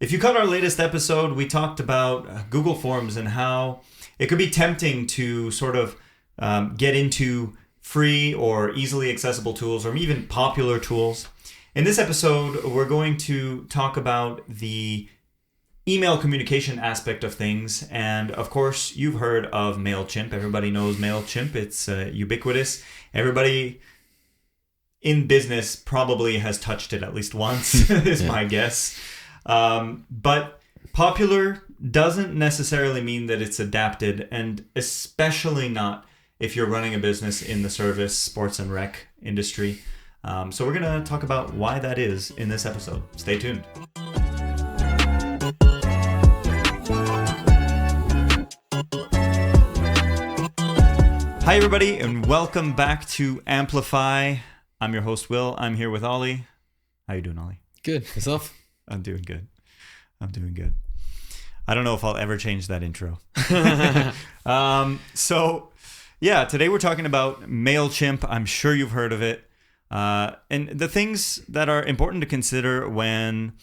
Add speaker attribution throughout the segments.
Speaker 1: If you caught our latest episode, we talked about Google Forms and how it could be tempting to sort of get into free or easily accessible tools or even popular tools. In this episode, we're going to talk about the email communication aspect of things. And of course, you've heard of Mailchimp. Everybody knows Mailchimp. It's ubiquitous. Everybody in business probably has touched it at least once, is my guess. But popular doesn't necessarily mean that it's adapted, and especially not if you're running a business in the service, sports, and rec industry. So we're going to talk about why that is in this episode. Stay tuned. Hi, everybody, and welcome back to Amplify. I'm your host, Will. I'm here with Ollie. How you doing, Ollie?
Speaker 2: Good. Yourself?
Speaker 1: I'm doing good. I don't know if I'll ever change that intro. Today we're talking about Mailchimp. I'm sure you've heard of it. And the things that are important to consider when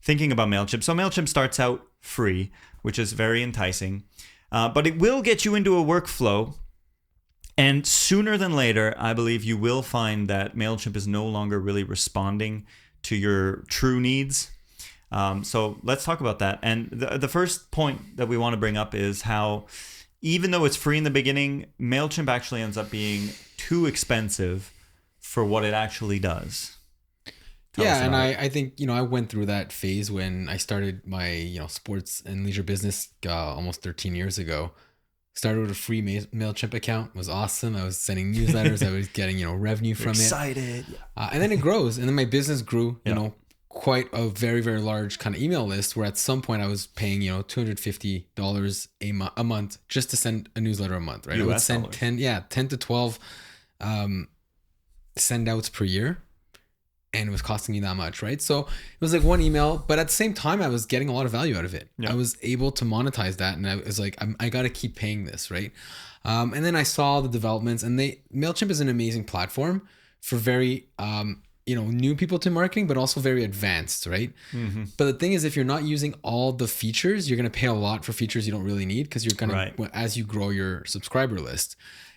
Speaker 1: thinking about Mailchimp. So Mailchimp starts out free, which is very enticing. But it will get you into a workflow. And sooner than later, I believe you will find that Mailchimp is no longer really responding to your true needs. So let's talk about that. And the first point that we want to bring up is how, even though it's free in the beginning, Mailchimp actually ends up being too expensive for what it actually does.
Speaker 2: And I think, I went through that phase when I started my, sports and leisure business almost 13 years ago. Started with a free Mailchimp account. It was awesome. I was sending newsletters. I was getting, revenue from
Speaker 1: Excited.
Speaker 2: it. And then it grows. And then my business grew, quite a very, very large kind of email list, where at some point I was paying, $250 a month just to send a newsletter a month, right? I would send 10 to 12 send outs per year. And it was costing me that much, right? So it was like one email, but at the same time, I was getting a lot of value out of it. Yeah. I was able to monetize that, and I was like, I got to keep paying this, right? And then I saw the developments, and Mailchimp is an amazing platform for very, new people to marketing, but also very advanced, right? Mm-hmm. But the thing is, if you're not using all the features, you're going to pay a lot for features you don't really need, because you're going to, as you grow your subscriber list.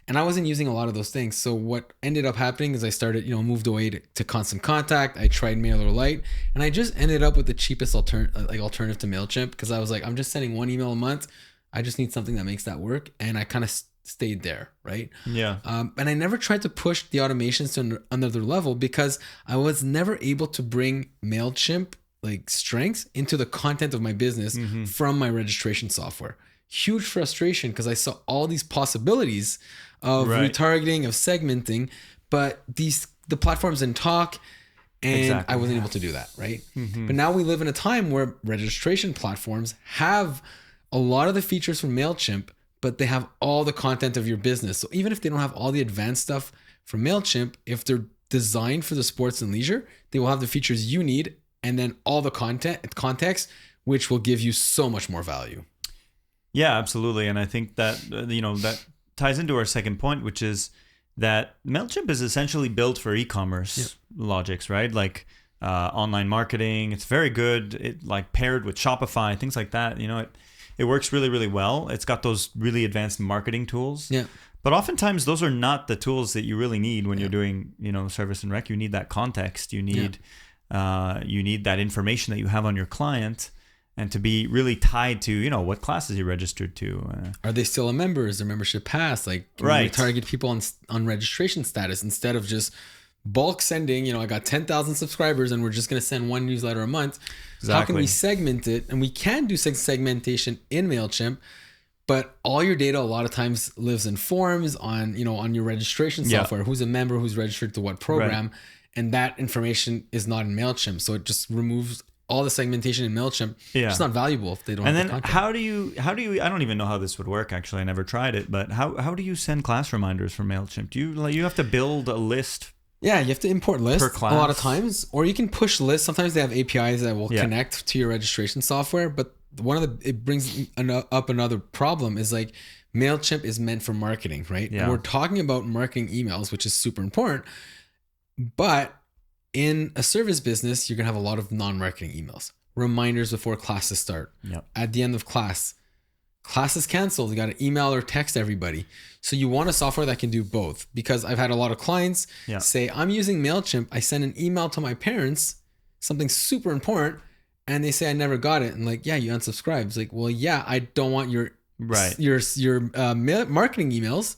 Speaker 2: And I wasn't using a lot of those things. So what ended up happening is I started, moved away to Constant Contact. I tried MailerLite, and I just ended up with the cheapest alternative to Mailchimp, because I was like, I'm just sending one email a month. I just need something that makes that work. And I kind of stayed there, right?
Speaker 1: Yeah.
Speaker 2: And I never tried to push the automations to another level, because I was never able to bring Mailchimp strengths into the content of my business from my registration software. Huge frustration, because I saw all these possibilities of retargeting, of segmenting, but the platforms didn't talk, and I wasn't able to do that, right? Mm-hmm. But now we live in a time where registration platforms have a lot of the features from Mailchimp, but they have all the content of your business. So even if they don't have all the advanced stuff from Mailchimp, if they're designed for the sports and leisure, they will have the features you need, and then all the context, which will give you so much more value.
Speaker 1: Yeah, absolutely. And I think that, that ties into our second point, which is that Mailchimp is essentially built for e-commerce logics, right? Like online marketing. It's very good. It paired with Shopify, things like that. It works really, really well. It's got those really advanced marketing tools.
Speaker 2: Yeah.
Speaker 1: But oftentimes those are not the tools that you really need when you're doing, service and rec. You need that context. You need that information that you have on your client, and to be really tied to, what classes you registered to.
Speaker 2: Are they still a member? Is their membership passed? We target people on registration status instead of just bulk sending. I got 10,000 subscribers and we're just going to send one newsletter a month. Exactly. How can we segment it? And we can do segmentation in Mailchimp, but all your data a lot of times lives in forms on your registration software. Who's a member? Who's registered to what program? Right. And that information is not in Mailchimp. So it just removes all the segmentation in Mailchimp. Yeah. It's not valuable if they don't have the content.
Speaker 1: How do you, I don't even know how this would work, actually. I never tried it, but how do you send class reminders from Mailchimp? Do you have to build a list?
Speaker 2: Yeah, you have to import lists a lot of times, or you can push lists. Sometimes they have APIs that will connect to your registration software, but it brings up another problem is Mailchimp is meant for marketing, right? Yeah. We're talking about marketing emails, which is super important, but in a service business, you're going to have a lot of non-marketing emails. reminders before classes start.
Speaker 1: Yep.
Speaker 2: At the end of class is canceled. You got to email or text everybody. So you want a software that can do both, because I've had a lot of clients say, I'm using Mailchimp. I send an email to my parents, something super important, and they say I never got it. And like, yeah, you unsubscribe. It's like, well, yeah, I don't want your marketing emails,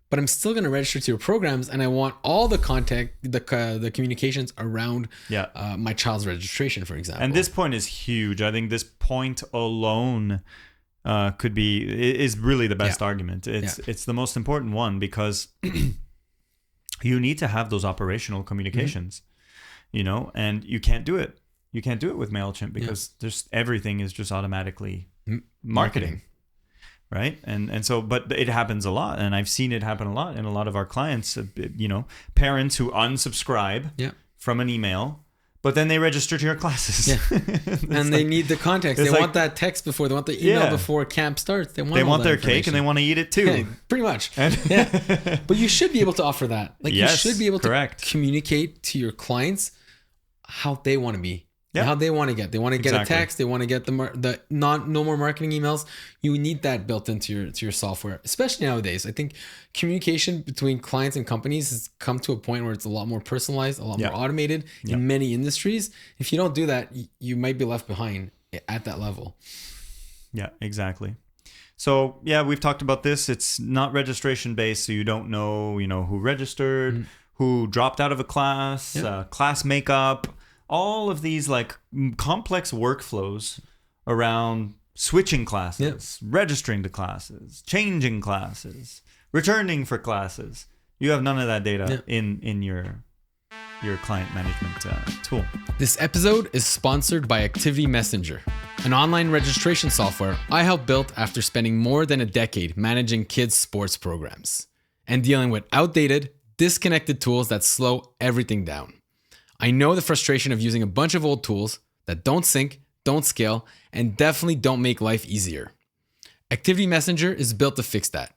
Speaker 2: but I'm still going to register to your programs, and I want all the contact, the communications around my child's registration, for example.
Speaker 1: And this point is huge. I think this point alone is really the best argument. It's the most important one, because you need to have those operational communications, and you can't do it. You can't do it with Mailchimp, because everything is just automatically marketing. Right. And so, but it happens a lot. And I've seen it happen a lot in a lot of our clients, parents who unsubscribe from an email, but then they register to your classes. Yeah.
Speaker 2: And they need the context. They want that text before, they want the email before camp starts. They want
Speaker 1: their cake and they want to eat it too.
Speaker 2: Yeah, pretty much. But you should be able to offer that. Like you should be able to communicate to your clients how they want to be. Yeah. How they want to get. They want to get a text. They want to get no more marketing emails. You need that built into your software, especially nowadays. I think communication between clients and companies has come to a point where it's a lot more personalized, a lot more automated in many industries. If you don't do that, you might be left behind at that level.
Speaker 1: Yeah, exactly. So we've talked about this. It's not registration based, so you don't know, who registered, who dropped out of a class, class makeup. All of these like complex workflows around switching classes, registering to classes, changing classes, returning for classes. You have none of that data in your client management tool.
Speaker 2: This episode is sponsored by Activity Messenger, an online registration software I helped build after spending more than a decade managing kids' sports programs and dealing with outdated, disconnected tools that slow everything down. I know the frustration of using a bunch of old tools that don't sync, don't scale, and definitely don't make life easier. Activity Messenger is built to fix that.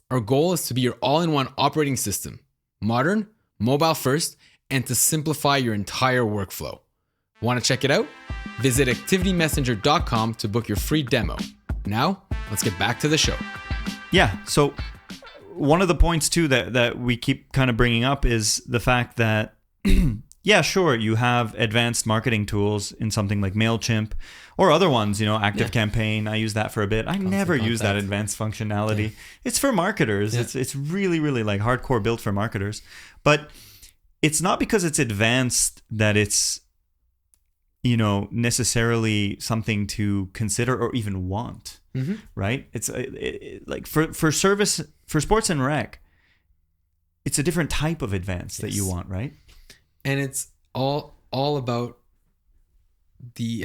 Speaker 2: Our goal is to be your all-in-one operating system, modern, mobile first, and to simplify your entire workflow. Want to check it out? Visit activitymessenger.com to book your free demo. Now, let's get back to the show.
Speaker 1: Yeah, so one of the points too that we keep kind of bringing up is the fact that yeah, sure, you have advanced marketing tools in something like Mailchimp or other ones, ActiveCampaign. I use that for a bit. I never use that advanced functionality. It's for marketers. It's really, really like hardcore built for marketers. But it's not because it's advanced that it's, necessarily something to consider or even want, right? It's like for service, for sports and rec, it's a different type of advanced that you want, right?
Speaker 2: And it's all about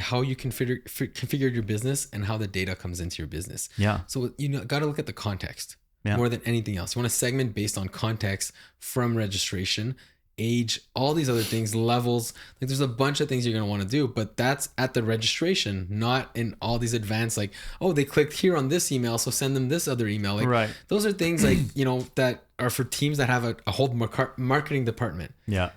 Speaker 2: how you configure your business and how the data comes into your business. Yeah. So got to look at the context more than anything else. You want to segment based on context from registration, age, all these other things, levels. Like there's a bunch of things you're going to want to do, but that's at the registration, not in all these advanced, like, oh, they clicked here on this email, so send them this other email. Like, right. Those are things like, that are for teams that have a whole marketing department. Yeah.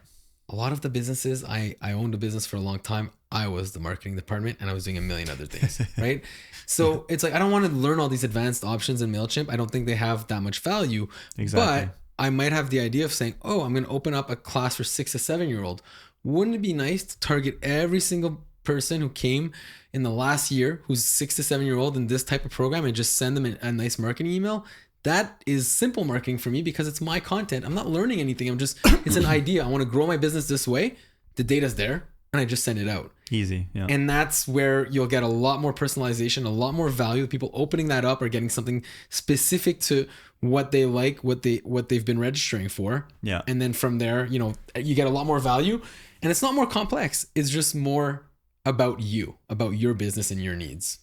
Speaker 2: A lot of the businesses, I owned a business for a long time. I was the marketing department and I was doing a million other things, right? So it's like, I don't want to learn all these advanced options in Mailchimp. I don't think they have that much value. Exactly. But I might have the idea of saying, oh, I'm going to open up a class for 6 to 7 year old. Wouldn't it be nice to target every single person who came in the last year who's 6 to 7 year old in this type of program and just send them a nice marketing email? That is simple marketing for me because it's my content. I'm not learning anything. It's an idea. I want to grow my business this way. The data's there and I just send it out.
Speaker 1: Easy. Yeah.
Speaker 2: And that's where you'll get a lot more personalization, a lot more value. People opening that up are getting something specific to what they like, what they've been registering for. Yeah. And then from there, you get a lot more value and it's not more complex. It's just more about you, about your business and your needs.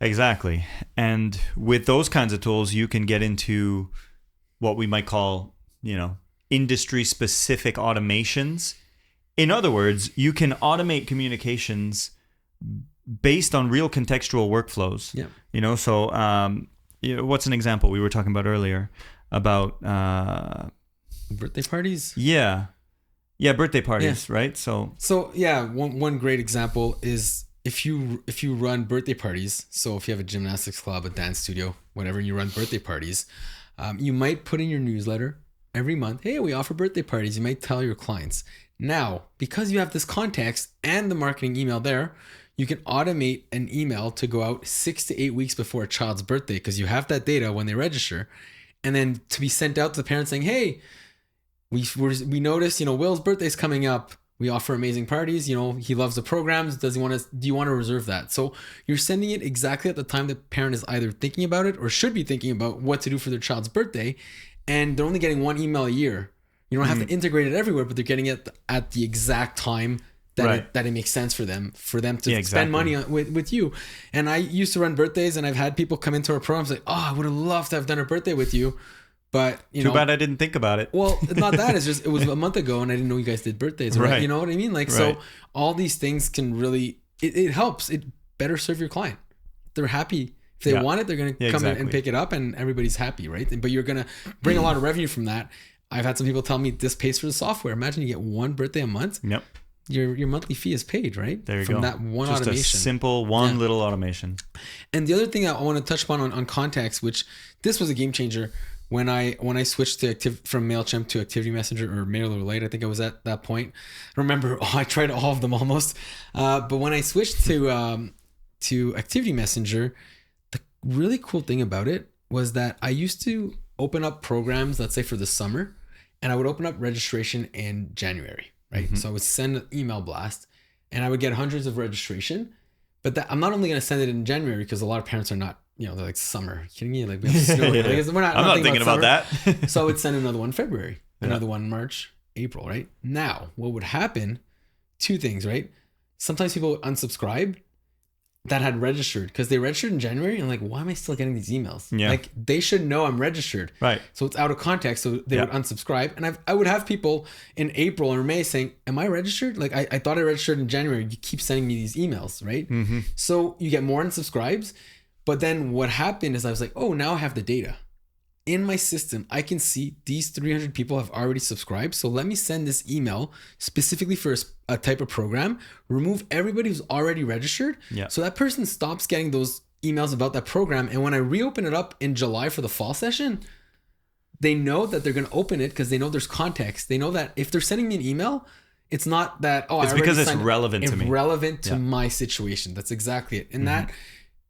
Speaker 1: Exactly. And with those kinds of tools, you can get into what we might call, industry specific automations. In other words, you can automate communications based on real contextual workflows. Yeah. So what's an example we were talking about earlier about
Speaker 2: birthday parties?
Speaker 1: Yeah. Yeah, birthday parties, right? So
Speaker 2: yeah, one great example is if you run birthday parties, so if you have a gymnastics club, a dance studio, whatever, and you run birthday parties, you might put in your newsletter every month, hey, we offer birthday parties. You might tell your clients. Now, because you have this context and the marketing email there, you can automate an email to go out 6 to 8 weeks before a child's birthday, because you have that data when they register, and then to be sent out to the parents saying, hey, we noticed, Will's birthday's coming up. We offer amazing parties. He loves the programs. Do you want to reserve that? So you're sending it exactly at the time the parent is either thinking about it or should be thinking about what to do for their child's birthday. And they're only getting one email a year. You don't have to integrate it everywhere, but they're getting it at the exact time that it makes sense for them to spend money with you. And I used to run birthdays, and I've had people come into our programs like, oh, I would have loved to have done a birthday with you. But
Speaker 1: too bad I didn't think about it.
Speaker 2: Well, not that. It's just, it was a month ago and I didn't know you guys did birthdays. Right? You know what I mean? So all these things can really, it helps. It better serve your client. They're happy. If they want it, they're going to come in and pick it up, and everybody's happy, right? But you're going to bring a lot of revenue from that. I've had some people tell me this pays for the software. Imagine you get one birthday a month.
Speaker 1: Yep.
Speaker 2: Your monthly fee is paid, right?
Speaker 1: There you
Speaker 2: go. From that one
Speaker 1: just
Speaker 2: automation.
Speaker 1: Just a simple little automation.
Speaker 2: And the other thing I want to touch upon on contacts, which this was a game changer. When I switched from Mailchimp to Activity Messenger or MailerLite, I think I was at that point. I remember I tried all of them almost, but when I switched to Activity Messenger, the really cool thing about it was that I used to open up programs, let's say for the summer, and I would open up registration in January, right? Mm-hmm. So I would send an email blast, and I would get hundreds of registration. But I'm not only going to send it in January, because a lot of parents are not. They're like, summer. Are you kidding me? Like, we have snow. I'm not thinking about that. So I would send another one in February, another one in March, April, right? Now, what would happen, two things, right? Sometimes people would unsubscribe that had registered, because they registered in January, and like, why am I still getting these emails?
Speaker 1: Yeah.
Speaker 2: Like, they should know I'm registered.
Speaker 1: Right.
Speaker 2: So it's out of context. So they would unsubscribe. And I would have people in April or May saying, am I registered? Like, I thought I registered in January. You keep sending me these emails, right?
Speaker 1: Mm-hmm.
Speaker 2: So you get more unsubscribes. But then what happened is I was like, oh, now I have the data. In my system, I can see these 300 people have already subscribed. So let me send this email specifically for a type of program, remove everybody who's already registered.
Speaker 1: Yeah.
Speaker 2: So that person stops getting those emails about that program. And when I reopen it up in July for the fall session, they know that they're going to open it because they know there's context. They know that if they're sending me an email, it's not that,
Speaker 1: it's because it's relevant to me.
Speaker 2: Relevant to my situation. That's exactly it. And that...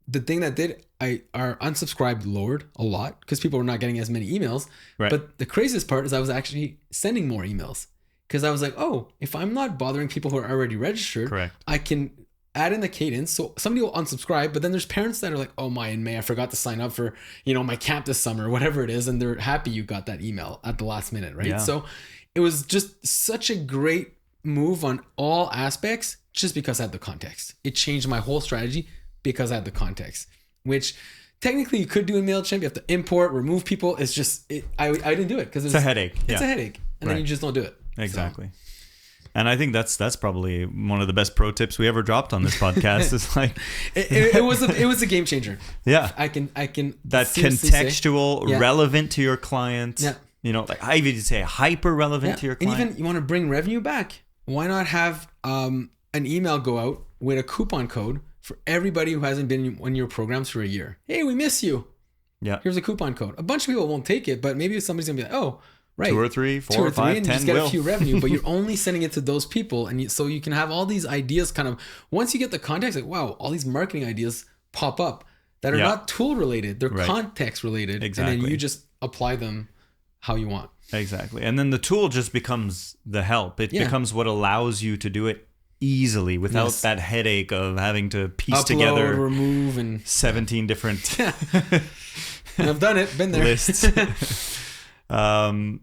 Speaker 2: The thing that did, our unsubscribed lowered a lot because people were not getting as many emails.
Speaker 1: Right.
Speaker 2: But the craziest part is I was actually sending more emails, because I was like, oh, if I'm not bothering people who are already registered,
Speaker 1: correct,
Speaker 2: I can add in the cadence. So somebody will unsubscribe, but then there's parents that are like, oh, in May, I forgot to sign up for, my camp this summer, whatever it is. And they're happy you got that email at the last minute, right?
Speaker 1: Yeah.
Speaker 2: So it was just such a great move on all aspects, just because I had the context. It changed my whole strategy because I had the context, which technically you could do in Mailchimp. You have to import, remove people. It's just, I didn't do it because it's
Speaker 1: a headache.
Speaker 2: It's a headache. And then you just don't do it.
Speaker 1: Exactly. So. And I think that's probably one of the best pro tips we ever dropped on this podcast. Is like,
Speaker 2: it was a game changer.
Speaker 1: Yeah.
Speaker 2: I can
Speaker 1: that contextual, relevant to your client.
Speaker 2: Yeah.
Speaker 1: Like I even say hyper relevant to your client.
Speaker 2: And even you want to bring revenue back. Why not have an email go out with a coupon code for everybody who hasn't been in your programs for a year? Hey, we miss you.
Speaker 1: Yeah.
Speaker 2: Here's a coupon code. A bunch of people won't take it, but maybe somebody's going to be like, oh, right.
Speaker 1: 2 or 3, 4 or 5,
Speaker 2: and
Speaker 1: 10
Speaker 2: just get a few revenue, but you're only sending it to those people. And so you can have all these ideas kind of, once you get the context, like, wow, all these marketing ideas pop up that are not tool related. They're context related.
Speaker 1: Exactly.
Speaker 2: And then you just apply them how you want.
Speaker 1: Exactly. And then the tool just becomes the help. It becomes what allows you to do it easily without that headache of having to piece
Speaker 2: upload,
Speaker 1: together,
Speaker 2: remove, and
Speaker 1: 17 different
Speaker 2: I've done it, been there.
Speaker 1: Lists. So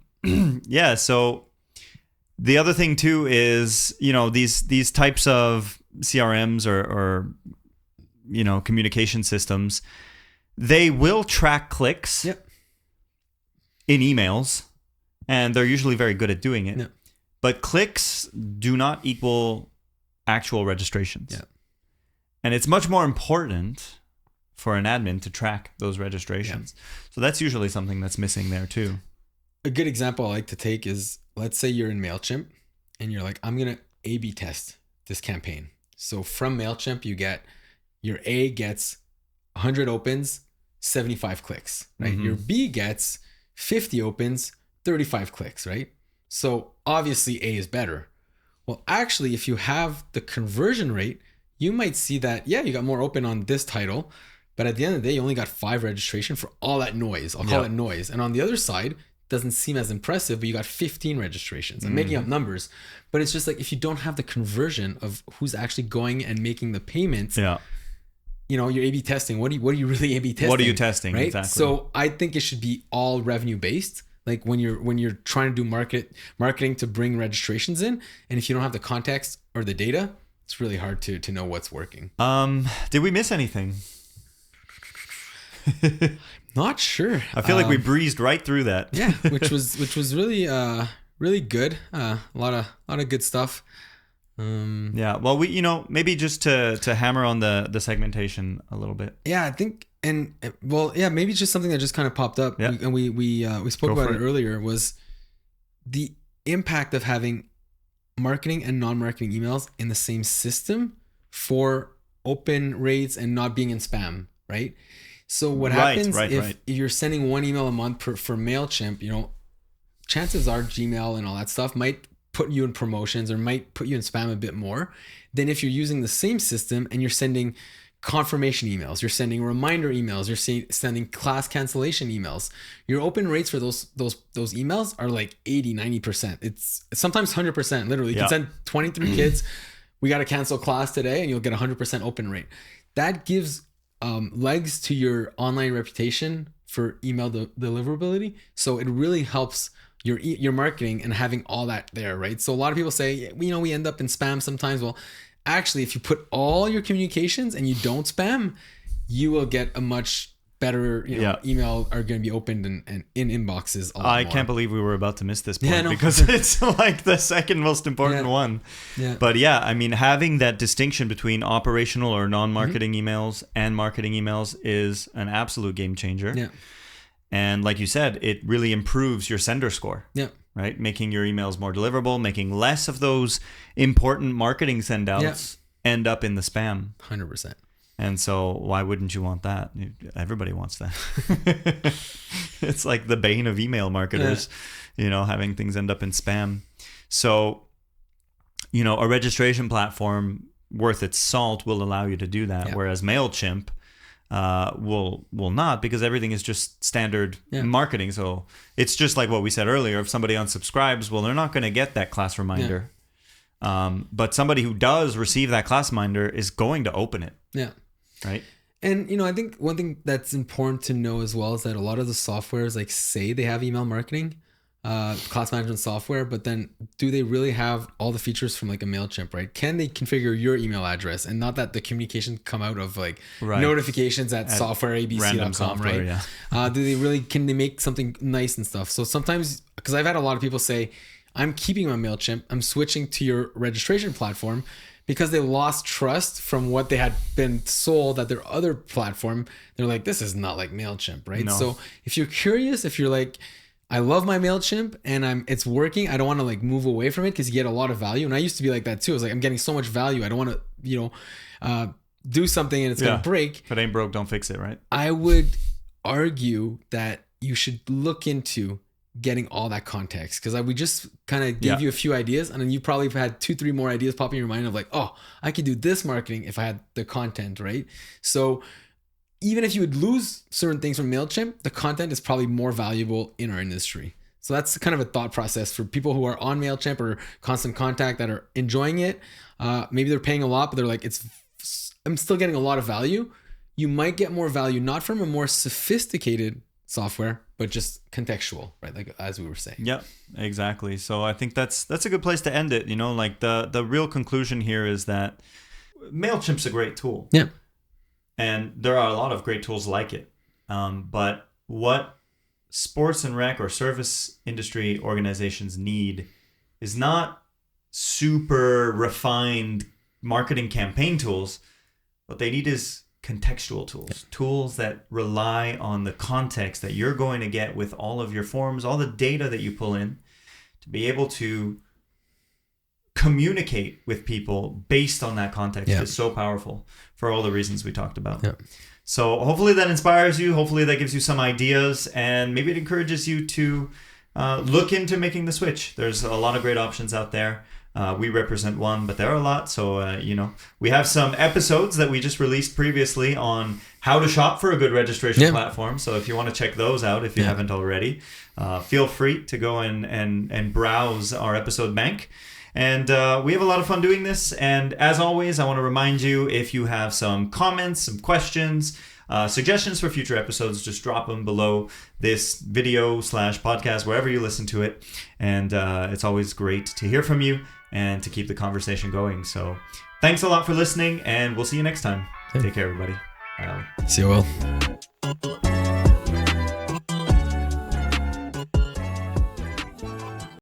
Speaker 1: the other thing too is, these types of CRMs or communication systems, they will track clicks in emails, and they're usually very good at doing it.
Speaker 2: Yep.
Speaker 1: But clicks do not equal actual registrations.
Speaker 2: Yeah.
Speaker 1: And it's much more important for an admin to track those registrations. Yeah. So that's usually something that's missing there too.
Speaker 2: A good example I like to take is, let's say you're in Mailchimp and you're like, I'm going to A/B test this campaign. So from Mailchimp, your A gets 100 opens, 75 clicks, right? Your B gets 50 opens, 35 clicks, right? So obviously A is better. Well, actually, if you have the conversion rate, you might see that, yeah, you got more open on this title, but at the end of the day, you only got 5 registration for all that noise. I'll call it noise. And on the other side, doesn't seem as impressive, but you got 15 registrations. I'm making up numbers, but it's just like, if you don't have the conversion of who's actually going and making the payments, you know, you're A/B testing. What are you really A/B testing?
Speaker 1: What are you testing?
Speaker 2: Right?
Speaker 1: Exactly.
Speaker 2: So I think it should be all revenue based. Like when you're trying to do marketing to bring registrations in, and if you don't have the context or the data, it's really hard to know what's working.
Speaker 1: Did we miss anything?
Speaker 2: Not sure.
Speaker 1: I feel like we breezed right through that.
Speaker 2: Yeah, which was really really good. A lot of good stuff.
Speaker 1: Yeah, well, we, you know, maybe just to hammer on the segmentation a little bit.
Speaker 2: Yeah, I think, and well, yeah, maybe it's just something that just kind of popped up, and we spoke about it earlier, was the impact of having marketing and non-marketing emails in the same system for open rates and not being in spam, right? So what happens if you're sending one email a month for Mailchimp, you know, chances are Gmail and all that stuff might put you in promotions or might put you in spam a bit more than if you're using the same system and you're sending confirmation emails, you're sending reminder emails, you're sending class cancellation emails. Your open rates for those emails are like 80-90%. It's sometimes 100%. Literally, you can send 23 kids, we got to cancel class today, and you'll get 100% open rate. That gives legs to your online reputation for email deliverability. So it really helps your marketing and having all that there, right? So a lot of people say, you know, we end up in spam sometimes. Well, actually, if you put all your communications and you don't spam, you will get a much better, email are going to be opened and in inboxes.
Speaker 1: I can't believe we were about to miss this point because it's like the second most important one. Yeah. But yeah, I mean, having that distinction between operational or non-marketing emails and marketing emails is an absolute game changer. Yeah. And like you said, it really improves your sender score. Yeah. Right? Making your emails more deliverable, making less of those important marketing send-outs end up in the spam.
Speaker 2: 100%.
Speaker 1: And so why wouldn't you want that? Everybody wants that. It's like the bane of email marketers, you know, having things end up in spam. So, you know, a registration platform worth its salt will allow you to do that. Whereas Mailchimp will not, because everything is just standard marketing. So it's just like what we said earlier. If somebody unsubscribes, well, they're not going to get that class reminder. But somebody who does receive that class reminder is going to open it. Yeah. Right.
Speaker 2: And, you know, I think one thing that's important to know as well is that a lot of the softwares like say they have email marketing, class management software, but then do they really have all the features from like a Mailchimp, right? Can they configure your email address and not that the communication come out of like notifications at softwareabc.com, right? Can they make something nice and stuff? So sometimes, because I've had a lot of people say, I'm keeping my Mailchimp, I'm switching to your registration platform because they lost trust from what they had been sold at their other platform. They're like, this is not like Mailchimp, right? No. So if you're curious, if you're like, I love my Mailchimp and it's working, I don't want to like move away from it because you get a lot of value. And I used to be like that too. I was like, I'm getting so much value, I don't want to, you know, do something and it's gonna break.
Speaker 1: If it ain't broke, don't fix it, right?
Speaker 2: I would argue that you should look into getting all that context, because we just kind of gave you a few ideas, and then you probably have had 2-3 more ideas pop in your mind of like, oh, I could do this marketing if I had the content, right? So even if you would lose certain things from Mailchimp, the content is probably more valuable in our industry. So that's kind of a thought process for people who are on Mailchimp or Constant Contact that are enjoying it. Maybe they're paying a lot, but they're like, I'm still getting a lot of value. You might get more value not from a more sophisticated software, but just contextual, right? Like as we were saying.
Speaker 1: Yeah, exactly. So I think that's a good place to end it. You know, like the real conclusion here is that Mailchimp's a great tool. Yeah. And there are a lot of great tools like it. But what sports and rec or service industry organizations need is not super refined marketing campaign tools. What they need is contextual tools, tools that rely on the context that you're going to get with all of your forms, all the data that you pull in, to be able to communicate with people based on that context
Speaker 2: Yeah.
Speaker 1: is so powerful for all the reasons we talked about.
Speaker 2: Yeah.
Speaker 1: So hopefully that inspires you. Hopefully that gives you some ideas, and maybe it encourages you to look into making the switch. There's a lot of great options out there. We represent one, but there are a lot. So, we have some episodes that we just released previously on how to shop for a good registration platform. So if you want to check those out, if you haven't already, feel free to go and browse our episode bank. And we have a lot of fun doing this. And as always, I want to remind you, if you have some comments, some questions, suggestions for future episodes, just drop them below this video/podcast, wherever you listen to it. And it's always great to hear from you and to keep the conversation going. So thanks a lot for listening, and we'll see you next time. Take care, everybody. Bye.
Speaker 2: See you, Will.